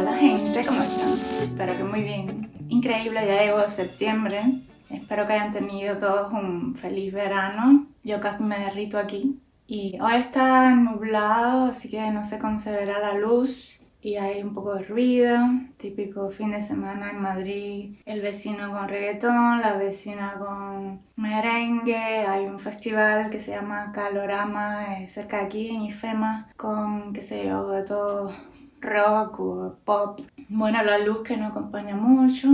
Hola gente, ¿cómo están? Espero que muy bien. Increíble, ya llegó septiembre. Espero que hayan tenido todos un feliz verano. Yo casi me derrito aquí. Y hoy está nublado, así que no sé cómo se verá la luz. Y hay un poco de ruido, típico fin de semana en Madrid. El vecino con reggaetón, la vecina con merengue. Hay un festival que se llama Calorama, cerca de aquí en IFEMA, con, qué sé yo, de todo, rock o pop. Bueno, la luz que no acompaña mucho.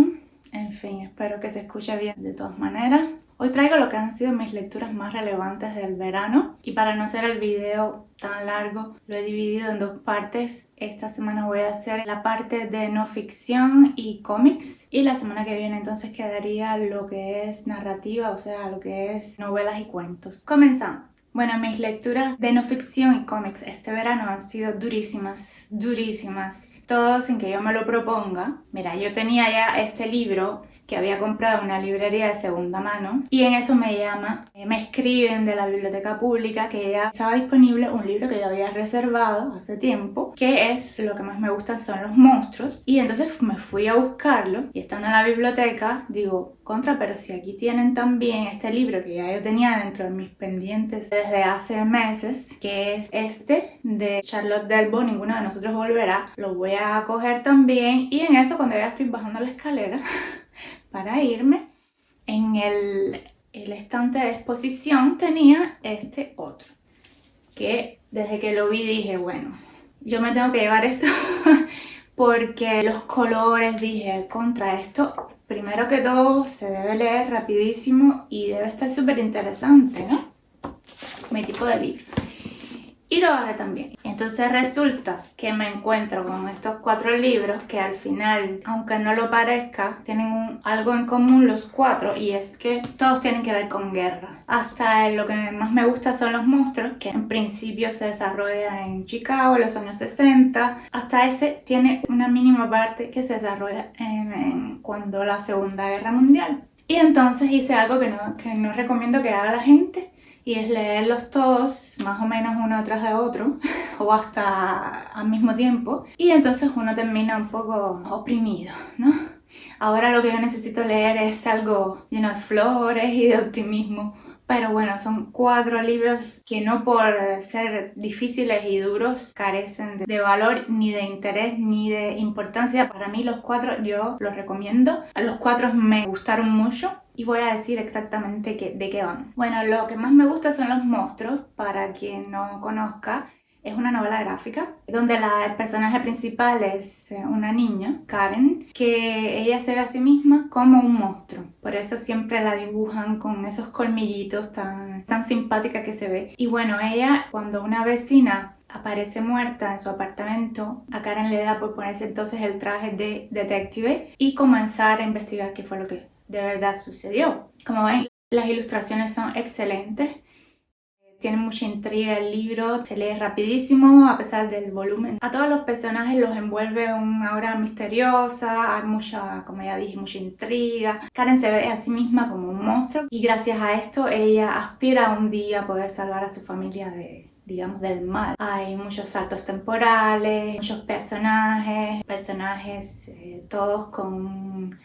En fin, espero que se escuche bien de todas maneras. Hoy traigo lo que han sido mis lecturas más relevantes del verano y para no hacer el video tan largo lo he dividido en dos partes. Esta semana voy a hacer la parte de no ficción y cómics y la semana que viene entonces quedaría lo que es narrativa, o sea, lo que es novelas y cuentos. Comenzamos. Bueno, mis lecturas de no ficción y cómics este verano han sido durísimas, durísimas. Todo sin que yo me lo proponga. Mira, yo tenía ya este libro que había comprado en una librería de segunda mano y en eso me escriben de la biblioteca pública que ya estaba disponible un libro que yo había reservado hace tiempo, que es lo que más me gustan son los monstruos, y entonces me fui a buscarlo y estando en la biblioteca digo, pero si aquí tienen también este libro que ya yo tenía dentro de mis pendientes desde hace meses, que es este de Charlotte Delbo, Ninguno de nosotros volverá, lo voy a coger también. Y en eso, cuando ya estoy bajando la escalera para irme, en el estante de exposición tenía este otro, que desde que lo vi dije, bueno, yo me tengo que llevar esto porque los colores, dije, contra esto, primero que todo se debe leer rapidísimo y debe estar súper interesante, ¿no? Mi tipo de libro. Y lo agarré también. Entonces resulta que me encuentro con estos 4 libros que al final, aunque no lo parezca, tienen algo en común los 4, y es que todos tienen que ver con guerra. Hasta lo que más me gusta son los monstruos, que en principio se desarrolla en Chicago en los años 60. Hasta ese tiene una mínima parte que se desarrolla en cuando la Segunda Guerra Mundial. Y entonces hice algo que no recomiendo que haga la gente, y es leerlos todos, más o menos uno tras de otro, o hasta al mismo tiempo, y entonces uno termina un poco oprimido, ¿no? Ahora lo que yo necesito leer es algo lleno de flores y de optimismo. Pero bueno, son 4 libros que no por ser difíciles y duros carecen de valor, ni de interés, ni de importancia. Para mí los 4 yo los recomiendo. A los 4 me gustaron mucho y voy a decir exactamente de qué van. Bueno, lo que más me gusta son los monstruos. Para quien no conozca, es una novela gráfica donde el personaje principal es una niña, Karen, que ella se ve a sí misma como un monstruo. Por eso siempre la dibujan con esos colmillitos tan simpática que se ve. Y bueno, ella, cuando una vecina aparece muerta en su apartamento, a Karen le da por ponerse entonces el traje de detective y comenzar a investigar qué fue lo que de verdad sucedió. Como ven, las ilustraciones son excelentes. Tiene mucha intriga el libro, se lee rapidísimo a pesar del volumen. A todos los personajes los envuelve una aura misteriosa, hay mucha, como ya dije, mucha intriga. Karen se ve a sí misma como un monstruo y gracias a esto ella aspira un día a poder salvar a su familia digamos, del mal. Hay muchos saltos temporales, muchos personajes todos con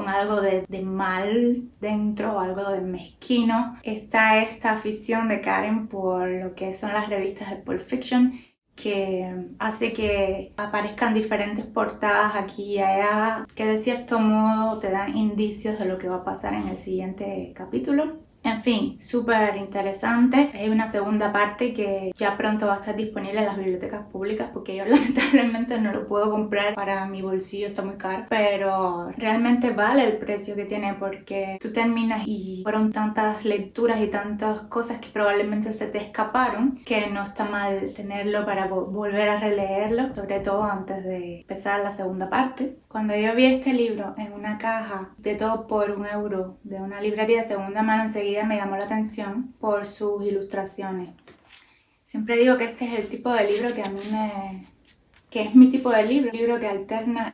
algo de mal dentro, algo de mezquino. Está esta afición de Karen por lo que son las revistas de Pulp Fiction, que hace que aparezcan diferentes portadas aquí y allá, que de cierto modo te dan indicios de lo que va a pasar en el siguiente capítulo. En fin, súper interesante. Hay una segunda parte que ya pronto va a estar disponible en las bibliotecas públicas porque yo lamentablemente no lo puedo comprar, para mi bolsillo está muy caro, pero realmente vale el precio que tiene porque tú terminas y fueron tantas lecturas y tantas cosas que probablemente se te escaparon, que no está mal tenerlo para volver a releerlo, sobre todo antes de empezar la segunda parte. Cuando yo vi este libro en una caja de todo por €1 de una librería de segunda mano, enseguida me llamó la atención por sus ilustraciones. Siempre digo que este es el tipo de libro que a mí que es mi tipo de libro, un libro que alterna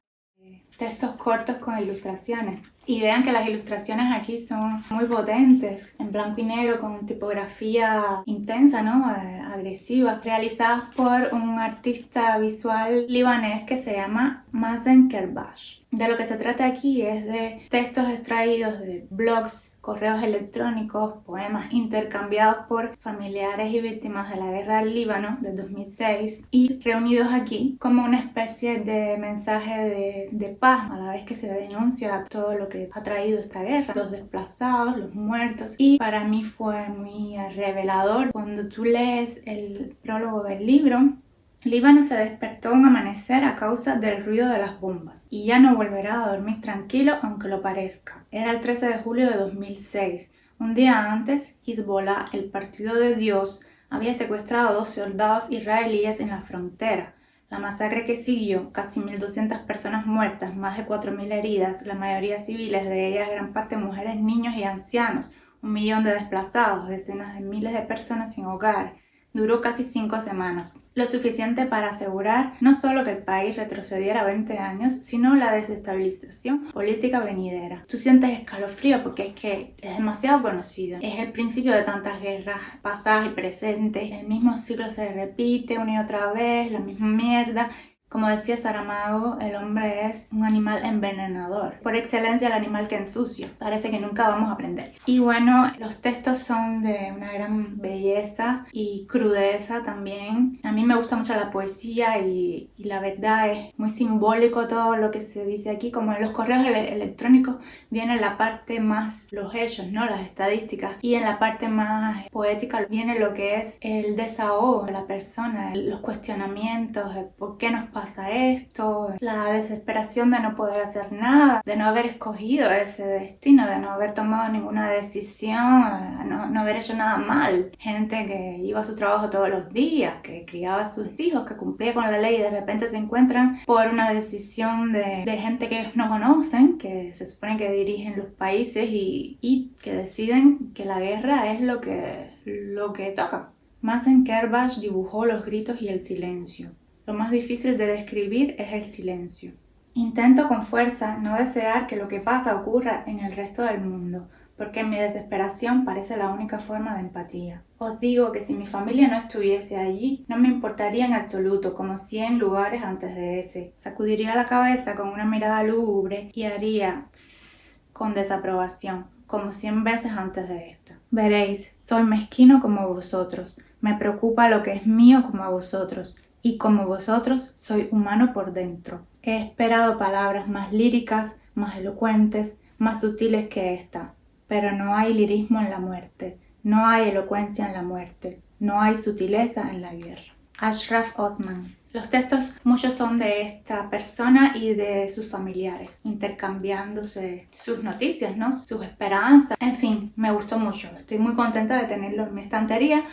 textos cortos con ilustraciones. Y vean que las ilustraciones aquí son muy potentes, en blanco y negro, con tipografía intensa, ¿no? Agresiva, realizadas por un artista visual libanés que se llama Mazen Kerbash. De lo que se trata aquí es de textos extraídos de blogs, correos electrónicos, poemas intercambiados por familiares y víctimas de la guerra del Líbano de 2006 y reunidos aquí como una especie de mensaje de paz, a la vez que se denuncia todo lo que ha traído esta guerra, los desplazados, los muertos. Y para mí fue muy revelador cuando tú lees el prólogo del libro. Líbano se despertó un amanecer a causa del ruido de las bombas y ya no volverá a dormir tranquilo aunque lo parezca. Era el 13 de julio de 2006. Un día antes, Hezbollah, el partido de Dios, había secuestrado a 2 soldados israelíes en la frontera. La masacre que siguió, casi 1.200 personas muertas, más de 4.000 heridas, la mayoría civiles, de ellas gran parte mujeres, niños y ancianos, 1 millón de desplazados, decenas de miles de personas sin hogar. Duró casi 5 semanas, lo suficiente para asegurar no solo que el país retrocediera 20 años, sino la desestabilización política venidera. Tú sientes escalofrío porque es que es demasiado conocido. Es el principio de tantas guerras pasadas y presentes. El mismo ciclo se repite una y otra vez, la misma mierda. Como decía Saramago, el hombre es un animal envenenador. Por excelencia, el animal que ensucia. Parece que nunca vamos a aprender. Y bueno, los textos son de una gran belleza y crudeza también. A mí me gusta mucho la poesía y la verdad es muy simbólico todo lo que se dice aquí. Como en los correos electrónicos viene la parte más, los hechos, ¿no? Las estadísticas. Y en la parte más poética viene lo que es el desahogo de la persona, los cuestionamientos, el por qué nos pasa esto, la desesperación de no poder hacer nada, de no haber escogido ese destino, de no haber tomado ninguna decisión, no haber hecho nada mal. Gente que iba a su trabajo todos los días, que criaba a sus hijos, que cumplía con la ley y de repente se encuentran por una decisión de gente que ellos no conocen, que se supone que dirigen los países y que deciden que la guerra es lo que toca. Mazen Kerbash dibujó los gritos y el silencio. Lo más difícil de describir es el silencio. Intento con fuerza no desear que lo que pasa ocurra en el resto del mundo, porque mi desesperación parece la única forma de empatía. Os digo que si mi familia no estuviese allí, no me importaría en absoluto, como 100 lugares antes de ese. Sacudiría la cabeza con una mirada lúgubre y haría tss con desaprobación, como 100 veces antes de esta. Veréis, soy mezquino como vosotros. Me preocupa lo que es mío como a vosotros. Y como vosotros, soy humano por dentro. He esperado palabras más líricas, más elocuentes, más sutiles que esta. Pero no hay lirismo en la muerte, no hay elocuencia en la muerte, no hay sutileza en la guerra. Ashraf Osman. Los textos, muchos son de esta persona y de sus familiares, intercambiándose sus noticias, ¿no? Sus esperanzas. En fin, me gustó mucho. Estoy muy contenta de tenerlo en mi estantería,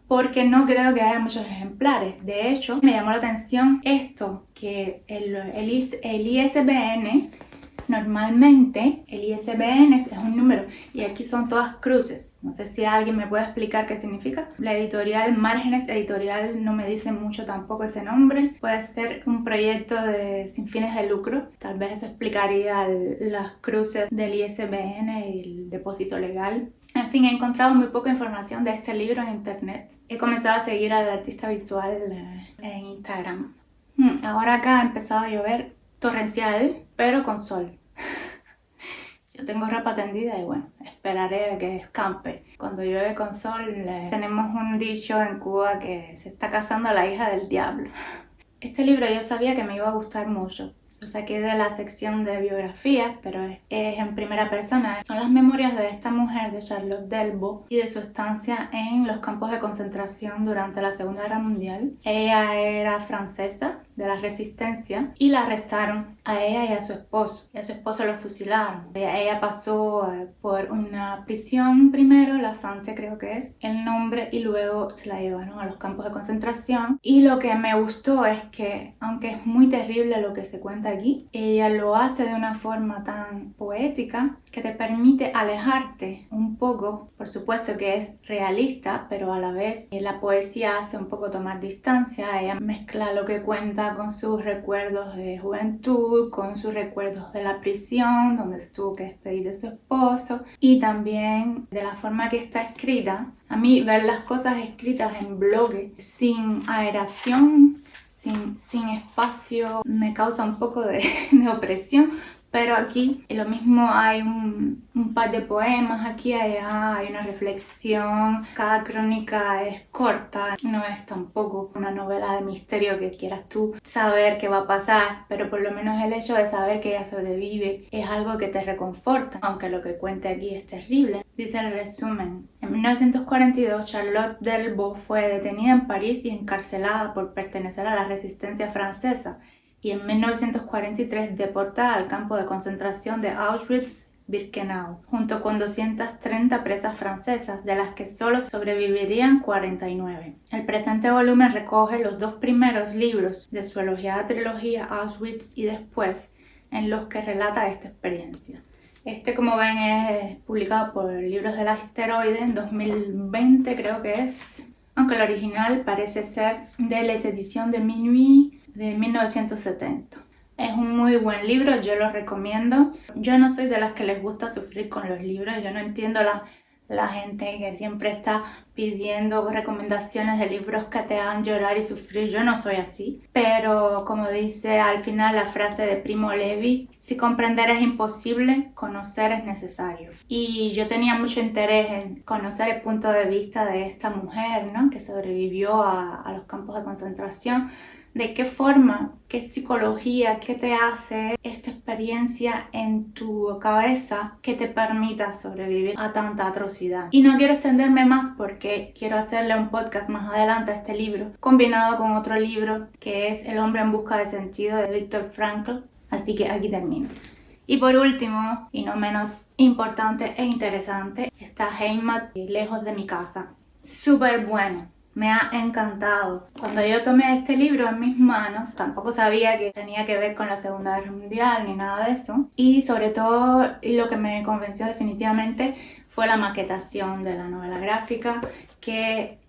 porque no creo que haya muchos ejemplares. De hecho, me llamó la atención esto, que el ISBN, normalmente el ISBN es un número y aquí son todas cruces. No sé si alguien me puede explicar qué significa. La editorial Márgenes Editorial no me dice mucho tampoco ese nombre. Puede ser un proyecto sin fines de lucro. Tal vez eso explicaría las cruces del ISBN y el depósito legal. En fin, he encontrado muy poca información de este libro en internet. He comenzado a seguir al artista visual en Instagram. Ahora acá ha empezado a llover torrencial, pero con sol. Yo tengo ropa tendida y bueno, esperaré a que escampe. Cuando llueve con sol, tenemos un dicho en Cuba que se está casando la hija del diablo. Este libro yo sabía que me iba a gustar mucho. Lo saqué de la sección de biografías, pero es en primera persona. Son las memorias de esta mujer, de Charlotte Delbo, y de su estancia en los campos de concentración durante la Segunda Guerra Mundial. Ella era francesa, de la Resistencia, y la arrestaron a ella y a su esposo. Y a su esposo lo fusilaron. Ella pasó por una prisión primero, la Sante creo que es el nombre, y luego se la llevaron a los campos de concentración. Y lo que me gustó es que, aunque es muy terrible lo que se cuenta aquí, ella lo hace de una forma tan poética que te permite alejarte un poco. Por supuesto que es realista, pero a la vez la poesía hace un poco tomar distancia. Ella mezcla lo que cuenta comienza con sus recuerdos de juventud, con sus recuerdos de la prisión, donde se tuvo que despedir de su esposo, y también de la forma que está escrita. A mí ver las cosas escritas en blog sin aeración, sin espacio, me causa un poco de opresión. Pero aquí lo mismo, hay un par de poemas aquí y allá, hay una reflexión, cada crónica es corta, no es tampoco una novela de misterio que quieras tú saber qué va a pasar, pero por lo menos el hecho de saber que ella sobrevive es algo que te reconforta, aunque lo que cuente aquí es terrible. Dice el resumen: en 1942 Charlotte Delvaux fue detenida en París y encarcelada por pertenecer a la resistencia francesa, y en 1943 deportada al campo de concentración de Auschwitz-Birkenau, junto con 230 presas francesas, de las que solo sobrevivirían 49. El presente volumen recoge los 2 primeros libros de su elogiada trilogía Auschwitz y Después, en los que relata esta experiencia. Como ven, es publicado por Libros del Asteroide en 2020, creo que es, aunque el original parece ser de Les Editions de Minuit, de 1970. Es un muy buen libro, yo lo recomiendo. Yo no soy de las que les gusta sufrir con los libros, yo no entiendo la gente que siempre está pidiendo recomendaciones de libros que te hagan llorar y sufrir. Yo no soy así, pero como dice al final la frase de Primo Levi, si comprender es imposible, conocer es necesario. Y yo tenía mucho interés en conocer el punto de vista de esta mujer, ¿no?, que sobrevivió a los campos de concentración. ¿De qué forma, qué psicología, qué te hace esta experiencia en tu cabeza que te permita sobrevivir a tanta atrocidad? Y no quiero extenderme más porque quiero hacerle un podcast más adelante a este libro, combinado con otro libro que es El hombre en busca de sentido, de Viktor Frankl. Así que aquí termino. Y por último, y no menos importante e interesante, está Heimat, Lejos de mi casa. Súper bueno. Me ha encantado. Cuando yo tomé este libro en mis manos, tampoco sabía que tenía que ver con la Segunda Guerra Mundial ni nada de eso. Y sobre todo, y lo que me convenció definitivamente, fue la maquetación de la novela gráfica, que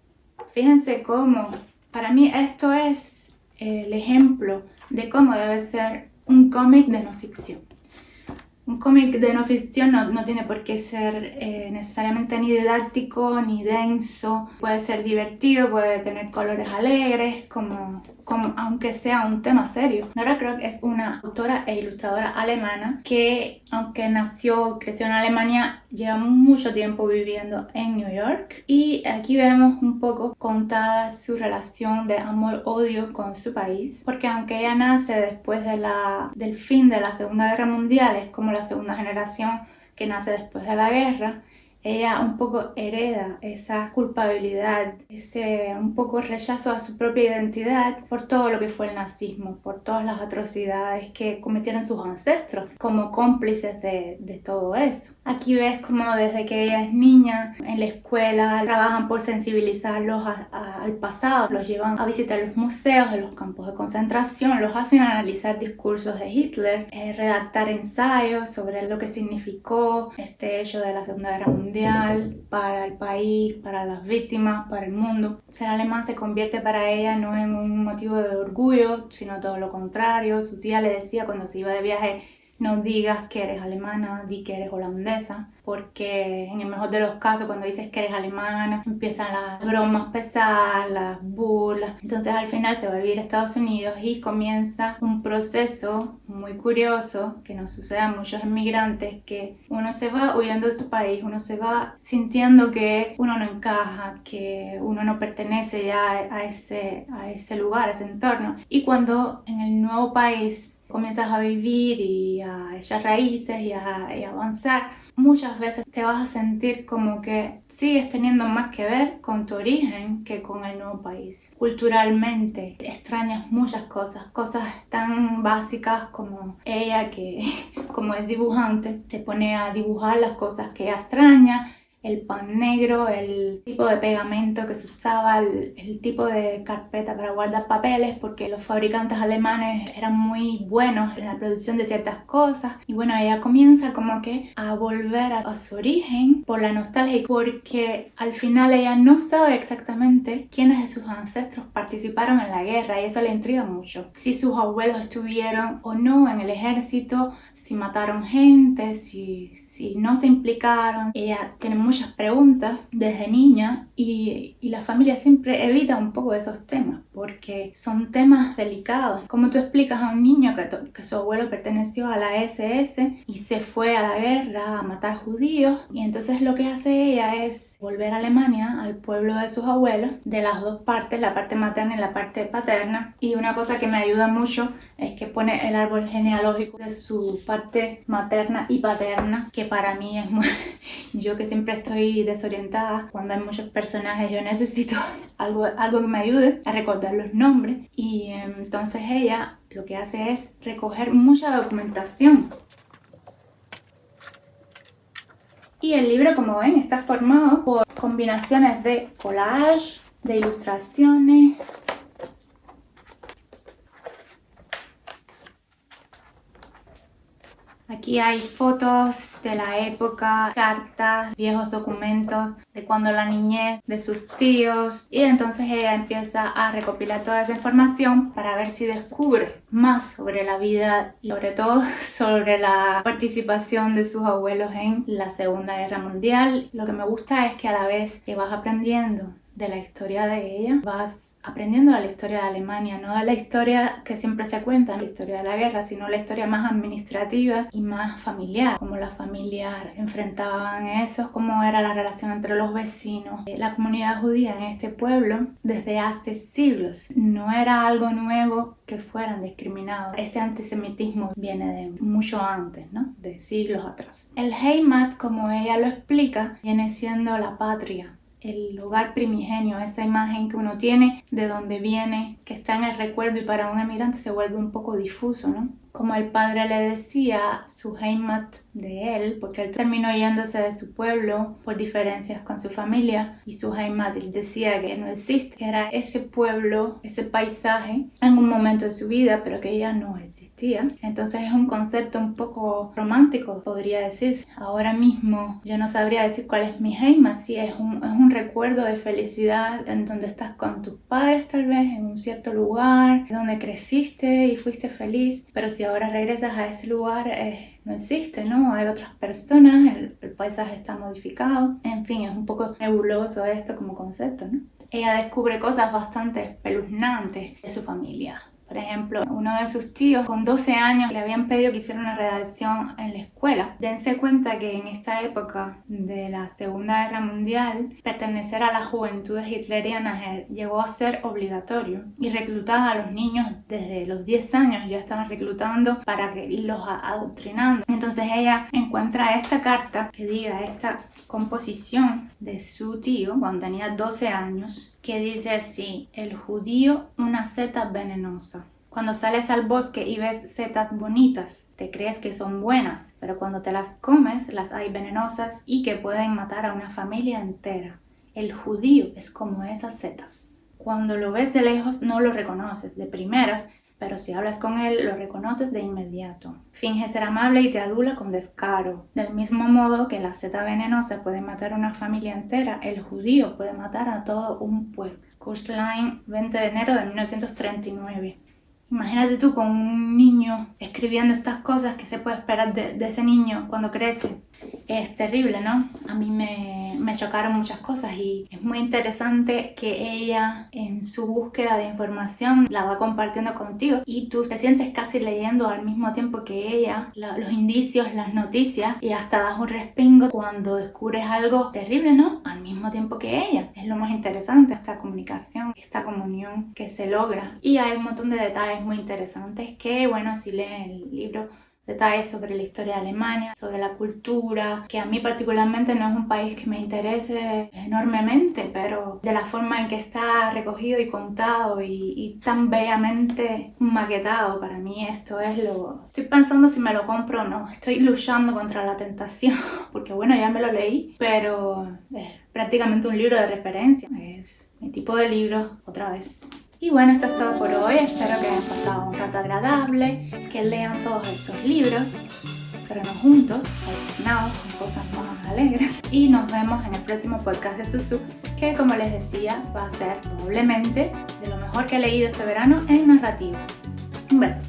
fíjense cómo, para mí esto es el ejemplo de cómo debe ser un cómic de no ficción. Un cómic de no ficción no tiene por qué ser necesariamente ni didáctico ni denso. Puede ser divertido, puede tener colores alegres, como aunque sea un tema serio. Nora Kroc es una autora e ilustradora alemana que, aunque creció en Alemania, lleva mucho tiempo viviendo en New York. Y aquí vemos un poco contada su relación de amor-odio con su país, porque aunque ella nace después del fin de la Segunda Guerra Mundial, es como la segunda generación que nace después de la guerra, ella un poco hereda esa culpabilidad, ese un poco rechazo a su propia identidad por todo lo que fue el nazismo, por todas las atrocidades que cometieron sus ancestros como cómplices de todo eso. Aquí ves como desde que ella es niña, en la escuela trabajan por sensibilizarlos al pasado, los llevan a visitar los museos de los campos de concentración, los hacen analizar discursos de Hitler, redactar ensayos sobre lo que significó este hecho de la Segunda Guerra Mundial para el país, para las víctimas, para el mundo. Ser alemán se convierte para ella no en un motivo de orgullo, sino todo lo contrario. Su tía le decía cuando se iba de viaje: no digas que eres alemana, di que eres holandesa, porque en el mejor de los casos, cuando dices que eres alemana, empiezan las bromas pesadas, las burlas. Entonces al final se va a vivir a Estados Unidos y comienza un proceso muy curioso que nos sucede a muchos inmigrantes, que uno se va huyendo de su país, uno se va sintiendo que uno no encaja, que uno no pertenece ya a ese lugar, a ese entorno. Y cuando en el nuevo país comienzas a vivir y a echar raíces y a avanzar, muchas veces te vas a sentir como que sigues teniendo más que ver con tu origen que con el nuevo país. Culturalmente extrañas muchas cosas tan básicas como ella, que como es dibujante, se pone a dibujar las cosas que ella extraña. el pan negro, el tipo de pegamento que se usaba, el tipo de carpeta para guardar papeles, porque los fabricantes alemanes eran muy buenos en la producción de ciertas cosas. Y bueno, ella comienza como que a volver a su origen por la nostalgia, porque al final ella no sabe exactamente quiénes de sus ancestros participaron en la guerra, y eso le intriga mucho. Si sus abuelos estuvieron o no en el ejército, si mataron gente, si no se implicaron. Ella tiene muchas preguntas desde niña, y la familia siempre evita un poco esos temas porque son temas delicados. ¿Cómo tú explicas a un niño que su abuelo perteneció a la SS y se fue a la guerra a matar judíos? Y entonces lo que hace ella es volver a Alemania, al pueblo de sus abuelos, de las dos partes, la parte materna y la parte paterna. Y una cosa que me ayuda mucho es que pone el árbol genealógico de su parte materna y paterna, que para mí es muy... Yo que siempre estoy desorientada, cuando hay muchos personajes yo necesito algo que me ayude a recordar los nombres. Y entonces ella lo que hace es recoger mucha documentación. Y el libro, como ven, está formado por combinaciones de collage, de ilustraciones. Aquí hay fotos de la época, cartas, viejos documentos de cuando la niñez, de sus tíos. Y entonces ella empieza a recopilar toda esa información para ver si descubre más sobre la vida y sobre todo sobre la participación de sus abuelos en la Segunda Guerra Mundial. Lo que me gusta es que a la vez que vas aprendiendo de la historia de ella, vas aprendiendo de la historia de Alemania, no de la historia que siempre se cuenta, la historia de la guerra, sino la historia más administrativa y más familiar, cómo las familias enfrentaban eso, cómo era la relación entre los vecinos. La comunidad judía en este pueblo desde hace siglos no era algo nuevo que fueran discriminados. Ese antisemitismo viene de mucho antes, ¿no? De siglos atrás. El Heimat, como ella lo explica, viene siendo la patria, el hogar primigenio, esa imagen que uno tiene de dónde viene, que está en el recuerdo, y para un emigrante se vuelve un poco difuso, ¿no? Como el padre le decía, su Heimat de él, porque él terminó yéndose de su pueblo por diferencias con su familia, y su Heimat él decía que no existe, que era ese pueblo, ese paisaje en un momento de su vida, pero que ya no existía. Entonces es un concepto un poco romántico, podría decirse. Ahora mismo yo no sabría decir cuál es mi Heimat, si es un recuerdo de felicidad en donde estás con tus padres, tal vez en un cierto lugar donde creciste y fuiste feliz, pero si ahora regresas a ese lugar no existe, ¿no? Hay otras personas, el paisaje está modificado, en fin, es un poco nebuloso esto como concepto, ¿no? Ella descubre cosas bastante espeluznantes de su familia. Por ejemplo, uno de sus tíos con 12 años le habían pedido que hiciera una redacción en la escuela. Dense cuenta que en esta época de la Segunda Guerra Mundial, pertenecer a las juventudes hitlerianas llegó a ser obligatorio, y reclutar a los niños desde los 10 años ya estaban reclutando para que irlos adoctrinando. Entonces ella encuentra esta carta que diga esta composición de su tío cuando tenía 12 años, que dice así: el judío, una seta venenosa. Cuando sales al bosque y ves setas bonitas, te crees que son buenas, pero cuando te las comes, las hay venenosas y que pueden matar a una familia entera. El judío es como esas setas. Cuando lo ves de lejos no lo reconoces de primeras, pero si hablas con él lo reconoces de inmediato. Finge ser amable y te adula con descaro. Del mismo modo que la seta venenosa puede matar a una familia entera, el judío puede matar a todo un pueblo. Kurzweil, 20 de enero de 1939. Imagínate tú con un niño escribiendo estas cosas, ¿qué se puede esperar de ese niño cuando crece? Es terrible, ¿no? A mí me chocaron muchas cosas, y es muy interesante que ella en su búsqueda de información la va compartiendo contigo y tú te sientes casi leyendo al mismo tiempo que ella los indicios, las noticias, y hasta das un respingo cuando descubres algo terrible, ¿no? Al mismo tiempo que ella. Es lo más interesante, esta comunicación, esta comunión que se logra. Y hay un montón de detalles muy interesantes que, bueno, si leen el libro detalles sobre la historia de Alemania, sobre la cultura, que a mí particularmente no es un país que me interese enormemente, pero de la forma en que está recogido y contado y tan bellamente maquetado, para mí esto es lo... Estoy pensando si me lo compro o no, estoy luchando contra la tentación, porque bueno, ya me lo leí, pero es prácticamente un libro de referencia, es mi tipo de libro otra vez. Y bueno, esto es todo por hoy, espero que hayan pasado un rato agradable, que lean todos estos libros, pero no juntos, alternados con cosas más alegres. Y nos vemos en el próximo podcast de Susu, que como les decía, va a ser probablemente de lo mejor que he leído este verano en narrativa. Un beso.